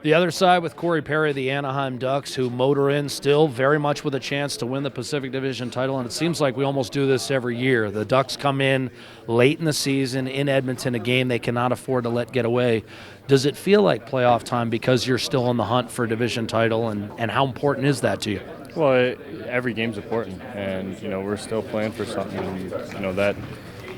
The other side with Corey Perry, the Anaheim Ducks, who motor in still very much with a chance to win the Pacific Division title, and it seems like we almost do this every year. The Ducks come in late in the season in Edmonton, a game they cannot afford to let get away. Does it feel like playoff time because you're still on the hunt for a division title, and how important is that to you? Well, every game's important, and we're still playing for something. And,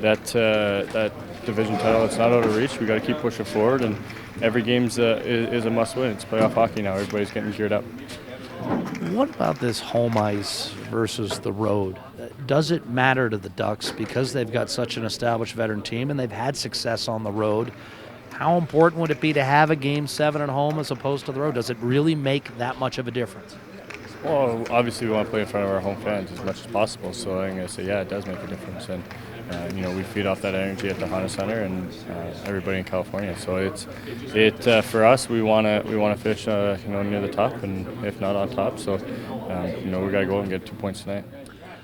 that division title, it's not out of reach. We got to keep pushing forward, and every game's is a must-win. It's playoff hockey now. Everybody's getting geared up. What about this home ice versus the road? Does it matter to the Ducks because they've got such an established veteran team and they've had success on the road? How important would it be to have a Game 7 at home as opposed to the road? Does it really make that much of a difference? Well, obviously we want to play in front of our home fans as much as possible, so I'm going to say, yeah, it does make a difference. And we feed off that energy at the Honda Center and everybody in California. So for us, we want to fish near the top, and if not on top. So we got to go out and get 2 points tonight.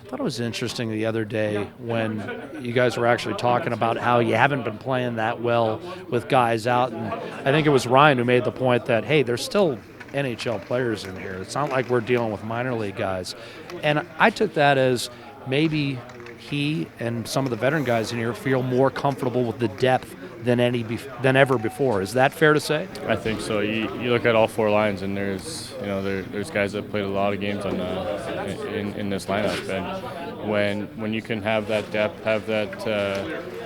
I thought it was interesting the other day when you guys were actually talking about how you haven't been playing that well with guys out, and I think it was Ryan who made the point that, hey, there's still NHL players in here. It's not like we're dealing with minor league guys. And I took that as maybe he and some of the veteran guys in here feel more comfortable with the depth than ever before. Is that fair to say? I think so. You look at all four lines, and there's guys that played a lot of games on in this lineup, and when you can have that depth, have that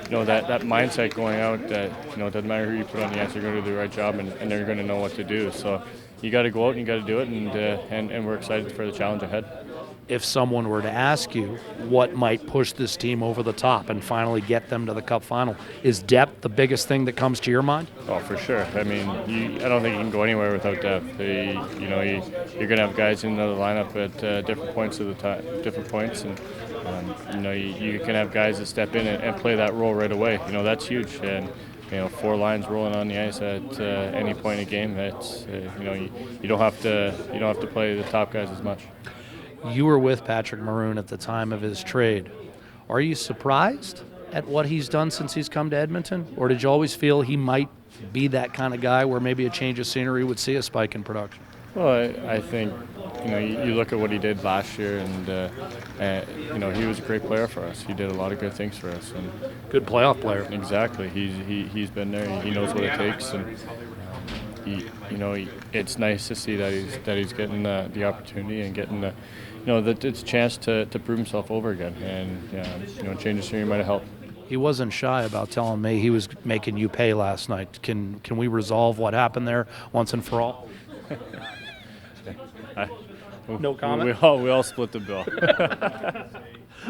that mindset going out that it doesn't matter who you put on the ice, you're going to do the right job, and they're going to know what to do. So you got to go out and you got to do it, and we're excited for the challenge ahead. If someone were to ask you what might push this team over the top and finally get them to the Cup final, is depth the biggest thing that comes to your mind? Oh, for sure. I mean, I don't think you can go anywhere without depth. You're going to have guys in the lineup at different points of the time, and you can have guys that step in and play that role right away. That's huge. And four lines rolling on the ice at any point in a game. That's you don't have to play the top guys as much. You were with Patrick Maroon at the time of his trade. Are you surprised at what he's done since he's come to Edmonton? Or did you always feel he might be that kind of guy where maybe a change of scenery would see a spike in production? Well, I think, you look at what he did last year, and he was a great player for us. He did a lot of good things for us. And good playoff player. Exactly. He's been there. He knows what it takes, and it's nice to see that he's getting the opportunity and getting that it's a chance to prove himself over again, and change the scenery might have helped. He wasn't shy about telling me he was making you pay last night. Can we resolve what happened there once and for all? No comment? We all split the bill.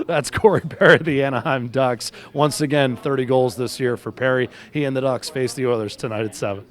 That's Corey Perry, the Anaheim Ducks. Once again, 30 goals this year for Perry. He and the Ducks face the Oilers tonight at 7.